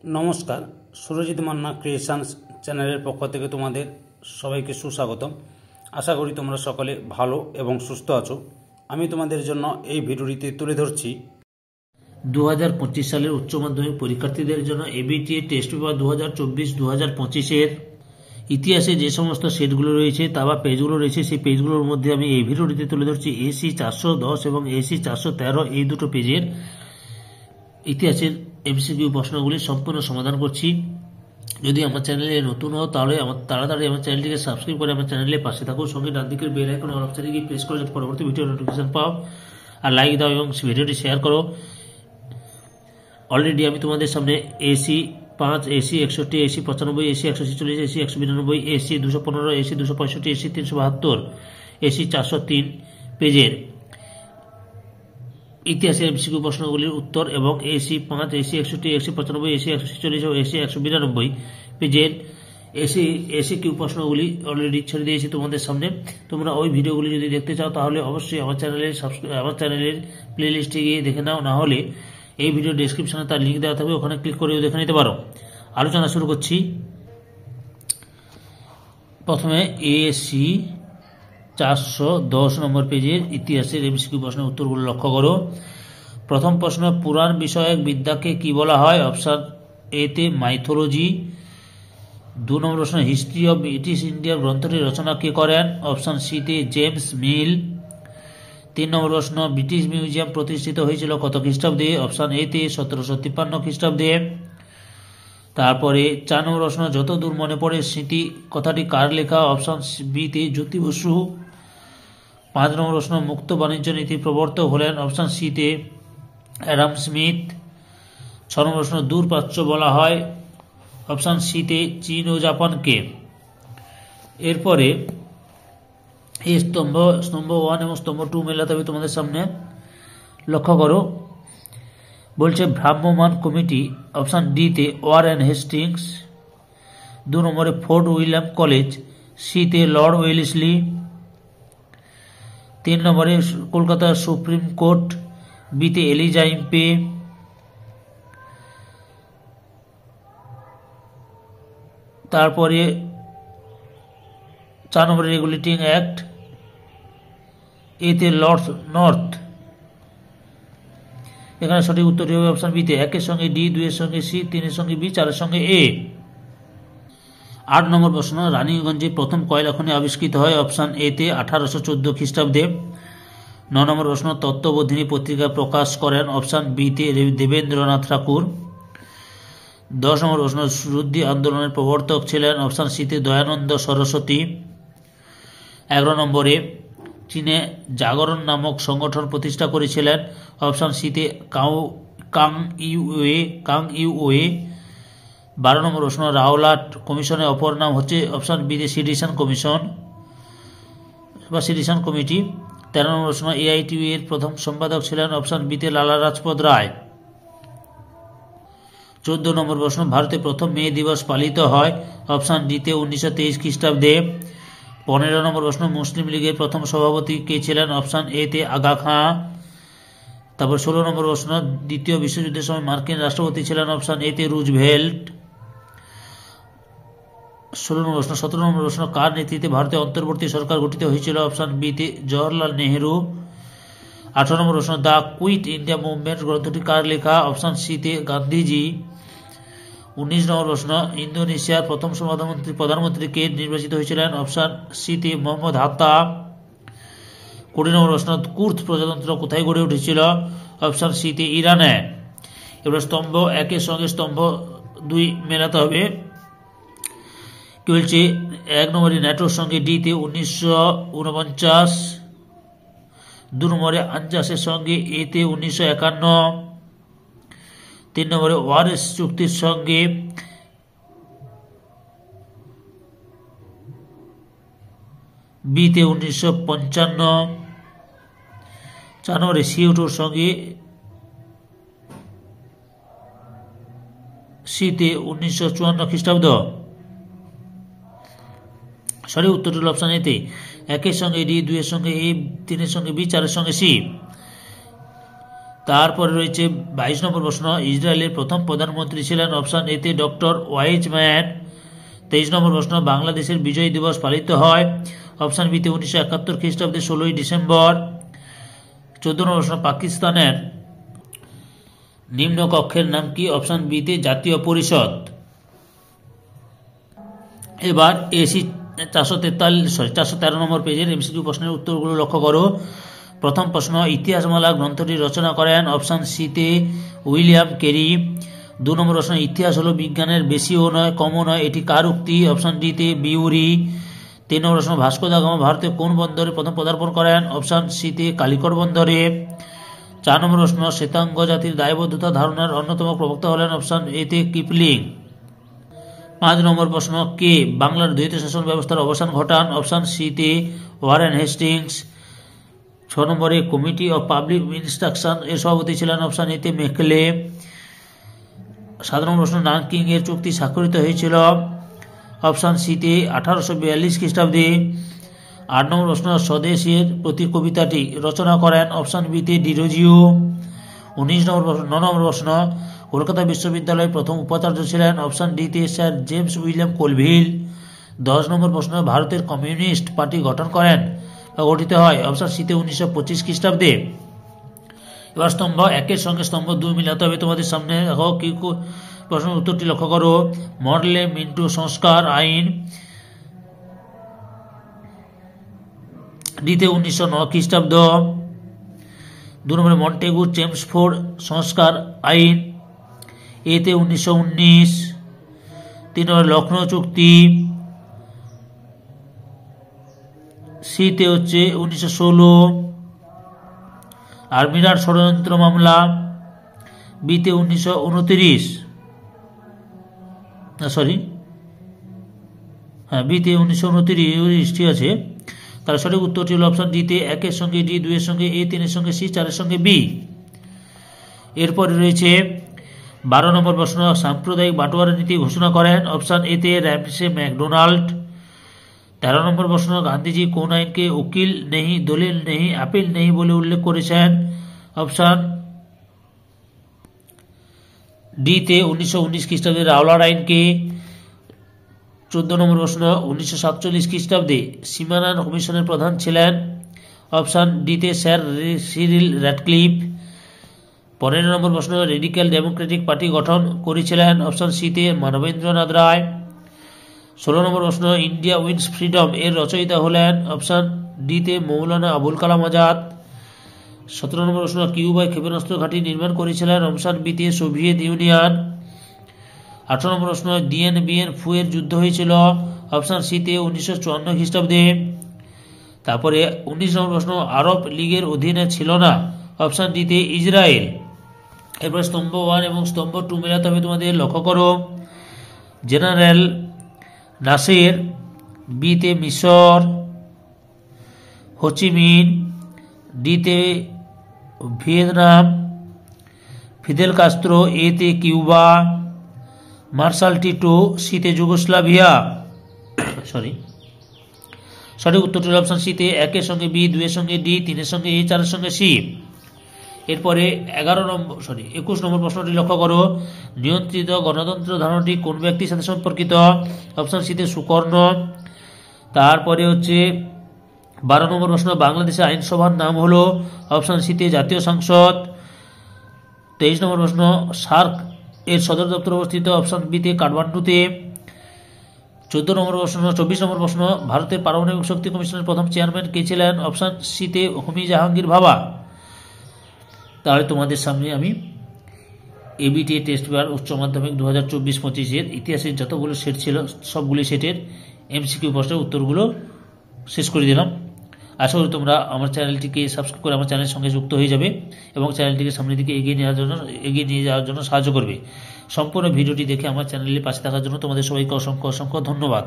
নমস্কার, সুরজিৎ মান্না ক্রিয়েশনস চ্যানেলের পক্ষ থেকে তোমাদের সবাইকে সুস্বাগতম। আশা করি তোমরা সকলে ভালো এবং সুস্থ আছো। আমি তোমাদের জন্য এই ভিডিওটিতে তুলে ধরছি 2025 সালের উচ্চ মাধ্যমিক পরীক্ষার্থীদের জন্য এবিটি টেস্ট পেপার 2024-2025 ইতিহাসে যে সমস্ত সেটগুলো রয়েছে তা বা পেজগুলো রয়েছে, সেই পেজগুলোর মধ্যে আমি এই ভিডিওটিতে তুলে ধরছি এসি 410 এবং এসি 413 এই দুটো পেজের ইতিহাসের এমসিকিউ প্রশ্নগুলি সম্পূর্ণ সমাধান করছি। যদি আমার চ্যানেলে নতুন হও তাহলে তাড়াতাড়ি আমার চ্যানেলটিকে সাবস্ক্রাইব করে আমার চ্যানেলের পাশে থাকো, সঙ্গে ডান দিকের বেল আইকন অল অপশনে গিয়ে প্রেস করে যাতে পরবর্তী ভিডিও নোটিফিকেশন পাও, আর লাইক দাও এবং ভিডিওটি শেয়ার করো। অলরেডি আমি তোমাদের সামনে AC 5, AC 61, AC 95, AC 146, AC 192, AC 215, AC 265, AC 372, AC 403 পেজের ইতিহাসের এমসিকিউ প্রশ্নগুলির উত্তর এবং এসি 5, এসি 61, এসি 95, এসি 146 ও এসি 192 পেজের এসি কিউ প্রশ্নগুলি অলরেডি ছেড়ে দিয়েছি তোমাদের সামনে। তোমরা ওই ভিডিওগুলি যদি দেখতে চাও তাহলে অবশ্যই আমার চ্যানেলের প্লে লিস্টে গিয়ে দেখে নাও, না হলে এই ভিডিও ডেসক্রিপশনে তার লিঙ্ক দেওয়া থাকবে, ওখানে ক্লিক করেও দেখে নিতে পারো। আলোচনা শুরু করছি। প্রথমে এসি 410 নম্বর পেজের ইতিহাসের এমসিকিউ প্রশ্নের উত্তরগুলো লক্ষ্য করো। প্রথম প্রশ্ন, পুরাণ বিষয়ক বিদ্যাকে কি বলা হয়? অপশন এ তে মাইথোলজি। 2 নম্বর প্রশ্ন, হিস্ট্রি অব ব্রিটিশ ইন্ডিয়ার গ্রন্থটি রচনা কে করেন? অপশন সি তে জেমস মিল। 3 নম্বর প্রশ্ন, ব্রিটিশ মিউজিয়াম প্রতিষ্ঠিত হয়েছিল কত খ্রিস্টাব্দে? অপশন এ তে 1753 খ্রিস্টাব্দে। তারপরে 4 নম্বর প্রশ্ন, যতদূর মনে পড়ে স্মৃতি কথাটি কার লেখা? অপশন বি তে জ্যোতি বসু। 5 নম্বর প্রশ্ন, মুক্ত বাণিজ্য নীতি প্রবর্তক হলেন? অপশন সি তে অ্যাডাম স্মিথ। 6 নম্বর প্রশ্ন, দূর প্রাচ্য বলা হয়? অপশন সি তে চীন ও জাপানকে। এরপরে এই স্তম্ভ 1 এবং স্তম্ভ 2 মেলাতে হবে তোমাদের সামনে, লক্ষ্য করো। বলছে ভ্রাম্যমাণ কমিটি, অপশন ডি তে ওয়ারেন হেস্টিংস। 2 নম্বরে ফোর্ট উইলিয়াম কলেজ, সি তে লর্ড ওয়েলেসলি। 3 নম্বরে কলকাতা সুপ্রিম কোর্ট, বি তে এলিজা ইম্পে। তারপরে 4 নম্বরে রেগুলেটিং অ্যাক্ট, এ তে লর্ড নর্থ। এখানে সঠিক উত্তরটি হবে অপশন বি তে 1 এর সঙ্গে ডি, 2 এর সঙ্গে সি, 3 এর সঙ্গে বি, 4 এর সঙ্গে এ। 8 নম্বর প্রশ্ন, রানীগঞ্জে প্রথম কয়লা খনি আবিষ্কৃত হয়? অপশন এ তে 1814 খ্রিস্টাব্দে। 9 নম্বর প্রশ্ন, তত্ত্ববোধিনী পত্রিকা প্রকাশ করেন? অপশন বি তে দেবেন্দ্রনাথ ঠাকুর। 10 নম্বর প্রশ্ন, শুদ্ধি আন্দোলনের প্রবর্তক ছিলেন? অপশন সি তে দয়ানন্দ সরস্বতী। 11 নম্বরে চীনে জাগরণ নামক সংগঠন প্রতিষ্ঠা করেছিলেন? অপশন সি তে কাং ইউওয়ে। 12 নম্বর প্রশ্ন, রাওলাট কমিশনের অপর নাম হচ্ছে? অপশন বি তে সিডিশন কমিশন বা সিডিশন কমিটি। 13 নম্বর প্রশ্ন, এআইটিইউ এর প্রথম সম্পাদক ছিলেন? অপশন বি তে লালা রাজপত রায়। 14 নম্বর প্রশ্ন, ভারতে প্রথম মে দিবস পালিত হয়? অপশন ডি তে 1923 খ্রিস্টাব্দে। 15 নম্বর প্রশ্ন, মুসলিম লীগের প্রথম সভাপতি কে ছিলেন? অপশন এ তে আগা খাঁ। তারপর 16 নম্বর প্রশ্ন, দ্বিতীয় বিশ্বযুদ্ধের সময় মার্কিন রাষ্ট্রপতি ছিলেন? অপশন এ তে রুজভেল্ট। 16 নম্বর প্রশ্ন। 17 নম্বর প্রশ্ন, কার নেতৃত্বে ভারতে অন্তর্বর্তী সরকার গঠিত হয়েছিল? অপশন বি তে জওহরলাল নেহেরু। 18 নম্বর প্রশ্ন, দ্য কুইট ইন্ডিয়া মুভমেন্ট গ্রন্থটি কার লেখা? অপশন সি তে গান্ধীজি। 19 নম্বর প্রশ্ন, ইন্দোনেশিয়ার প্রথম প্রধানমন্ত্রী কে নির্বাচিত হয়েছিলেন? অপশন সি তে মোহাম্মদ হাত্তা। 20 নম্বর প্রশ্ন, কুর্দ প্রজাতন্ত্র কোথায় গড়ে উঠেছিল? অপশন সি তে ইরানে। এবার স্তম্ভ 1 এর সঙ্গে স্তম্ভ 2 মেলাতে হবে। কি বলছে? 1 নম্বরে ন্যাটোর সঙ্গে ডি তে 1949। 2 নম্বরে আনজাসের সঙ্গে এ তে 1951। 3 নম্বরে ওয়ারেস চুক্তির সঙ্গে বি তে 1955। 4 নম্বরে সিওটোর সঙ্গে সি তে 1954 খ্রিস্টাব্দ। সঠিক উত্তরটি হল অপশন এ তে 1 এর সঙ্গে ডি, 2 এর সঙ্গে এ, 3 এর সঙ্গে বি, 4 এর সঙ্গে সি। তারপরে রয়েছে 22 নম্বর প্রশ্ন, ইসরায়েলের প্রথম প্রধানমন্ত্রী ছিলেন অপশান এতে ডক্টর ওয়াইজম্যান। 23 নম্বর প্রশ্ন, বাংলাদেশের বিজয় দিবস পালিত হয় অপশান বিতে 1971 খ্রিস্টাব্দে 16ই ডিসেম্বর। 14 নম্বর প্রশ্ন, পাকিস্তানের নিম্ন কক্ষের নাম কি অপশান বিতে জাতীয় পরিষদ। এবার এসি 413 নম্বর পেজের এমসিকিউ প্রশ্নের উত্তরগুলো লক্ষ্য করো। প্রথম প্রশ্ন, ইতিহাসমালা গ্রন্থটি রচনা করেন অপশান সিতে উইলিয়াম ক্যারি। 2 নম্বর প্রশ্ন, ইতিহাস হলো বিজ্ঞানের বেশিও নয় কমও নয়, এটি কার উক্তি অপশান ডিতে বিউরি। 3 নম্বর প্রশ্ন, ভাস্কো দা গামা ভারতে কোন বন্দরে প্রথম পদার্পণ করেন অপশান সিতে কালিকট বন্দরে। 4 নম্বর প্রশ্ন, শ্বেতাঙ্গ জাতির দায়বদ্ধতা ধারণার অন্যতম প্রবক্তা হলেন অপশান এতে কিপলিং। 5 নম্বর প্রশ্ন, কে বাংলার দ্বৈত শাসন ব্যবস্থার অবসান ঘটান অপশান সিতে ওয়ারেন হেস্টিংস। 6 নম্বরে, কমিটি অফ পাবলিক ইনস্ট্রাকশন এর সভাপতি ছিলেন অপশান এতে মেকলে। 7 নম্বর প্রশ্ন, নানকিং এর চুক্তি স্বাক্ষরিত হয়েছিল অপশান সিতে 1842 খ্রিস্টাব্দে। 8 নম্বর প্রশ্ন, স্বদেশের প্রতি কবিতাটি রচনা করেন অপশান বিতে ডিরোজিও। 9 নম্বর প্রশ্ন, কলকাতা বিশ্ববিদ্যালয়ের প্রথম উপাচার্য ছিলেন অপশান ডিতে স্যার জেমস উইলিয়াম কোলভিল। 10 নম্বর প্রশ্ন, ভারতের কমিউনিস্ট পার্টি গঠন করেন বা গঠিত হয় অপশান সিতে 1925 খ্রিস্টাব্দে। এবার স্তম্ভ 1-এর সঙ্গে স্তম্ভ 2 মিলাতে হবে তোমাদের সামনে। দেখো কি প্রশ্নের উত্তরটি লক্ষ্য করো। মডেলে মিন্টু সংস্কার আইন ডিতে 1909 খ্রিস্টাব্দ। 2 নম্বরে, মন্টেগু চেমসফোর্ড সংস্কার আইন এতে 1919। 3 নম্বরে, লখনৌ চুক্তি সিতে হচ্ছে 1916। আর মিরাট ষড়যন্ত্র মামলা বিতে 1929। বিতে 1929, ঠিক আছে। তার সঠিক উত্তরটি হল অপশান ডিতে 1-এর সঙ্গে ডি, 2-এর সঙ্গে এ, 3-এর সঙ্গে সি, 4-এর সঙ্গে বি। এরপরে রয়েছে 12 নম্বর প্রশ্ন, সাম্প্রদায়িক বাটোয়ারা নীতি ঘোষণা করেন অপশান এতে র্যামসে ম্যাকডোনাল্ড। 13 নম্বর প্রশ্ন, গান্ধীজি কোন আইনকে উকিল নেই, দলিল নেই, আপিল নেই বলে উল্লেখ করেছেন অপশান ডিতে 1919 খ্রিস্টাব্দে রাওলাট আইনকে। 14 নম্বর প্রশ্ন, 1947 খ্রিস্টাব্দে সীমানা কমিশনের প্রধান ছিলেন অপশান ডিতে স্যার সিরিল র্যাডক্লিফ। 15 নম্বর প্রশ্ন, রেডিক্যাল ডেমোক্রেটিক পার্টি গঠন করেছিলেন অপশান সিতে মানবেন্দ্রনাথ রায়। 16 নম্বর প্রশ্ন, ইন্ডিয়া উইন্স ফ্রিডম এর রচয়িতা হলেন অপশান ডিতে মৌলানা আবুল কালাম আজাদ। 17 নম্বর প্রশ্ন, কিউবায় ক্ষেপণাস্ত্র ঘাঁটি নির্মাণ করেছিলেন অপশান বিতে সোভিয়েত ইউনিয়ন। 18 নম্বর প্রশ্ন, ডিএন বিএন ফুয়ের যুদ্ধ হয়েছিল অপশান সিতে 1954 খ্রিস্টাব্দে। তারপরে 19 নম্বর প্রশ্ন, আরব লীগের অধীনে ছিল না অপশান ডিতে ইসরায়েল। এরপর স্তম্ভ 1 এবং স্তম্ভ 2 মেলাতে হবে তোমাদের। লক্ষ্য করো, জেনারেল নাসের বিতে মিশর, হোচিমিন ডিতে ভিয়েতনাম, ফিদেল কাস্ত্রো এতে কিউবা, মার্শাল টিটো সিতে যুগোস্লাভিয়া। সঠিক উত্তরটি অপশান সিতে 1-এর সঙ্গে বি, 2-এর সঙ্গে ডি, 3-এর সঙ্গে এ, 4-এর সঙ্গে সি। এরপরে 21 নম্বর প্রশ্নটি লক্ষ্য করো, নিয়ন্ত্রিত গণতন্ত্র ধারণাটি কোন ব্যক্তির সাথে সম্পর্কিত অপশান সিতে সুকর্ণ। তারপরে হচ্ছে 12 নম্বর প্রশ্ন, বাংলাদেশের আইনসভার নাম হলো অপশান সিতে জাতীয় সংসদ। 23 নম্বর প্রশ্ন, সার্ক এর সদর দপ্তর অবস্থিত অপশান বিতে কাঠমান্ডুতে। 24 নম্বর প্রশ্ন, ভারতের পারমাণবিক শক্তি কমিশনের প্রথম চেয়ারম্যান কে ছিলেন অপশান সিতে হোমি জাহাঙ্গীর ভাবা। তাহলে তোমাদের সামনে আমি এবিটি টেস্ট পেপার উচ্চ মাধ্যমিক 2024-25 ইতিহাসের যতগুলো সেট ছিল সবগুলি সেটের এমসিকিউ প্রশ্নের উত্তরগুলো শেষ করে দিলাম। আশা করি তোমরা আমার চ্যানেলটিকে সাবস্ক্রাইব করে আমার চ্যানেলের সঙ্গে যুক্ত হয়ে যাবে এবং চ্যানেলটিকে সামনের দিকে এগিয়ে নিয়ে যাওয়ার জন্য সাহায্য করবে। সম্পূর্ণ ভিডিওটি দেখে আমার চ্যানেলের পাশে থাকার জন্য তোমাদের সবাইকে অসংখ্য ধন্যবাদ।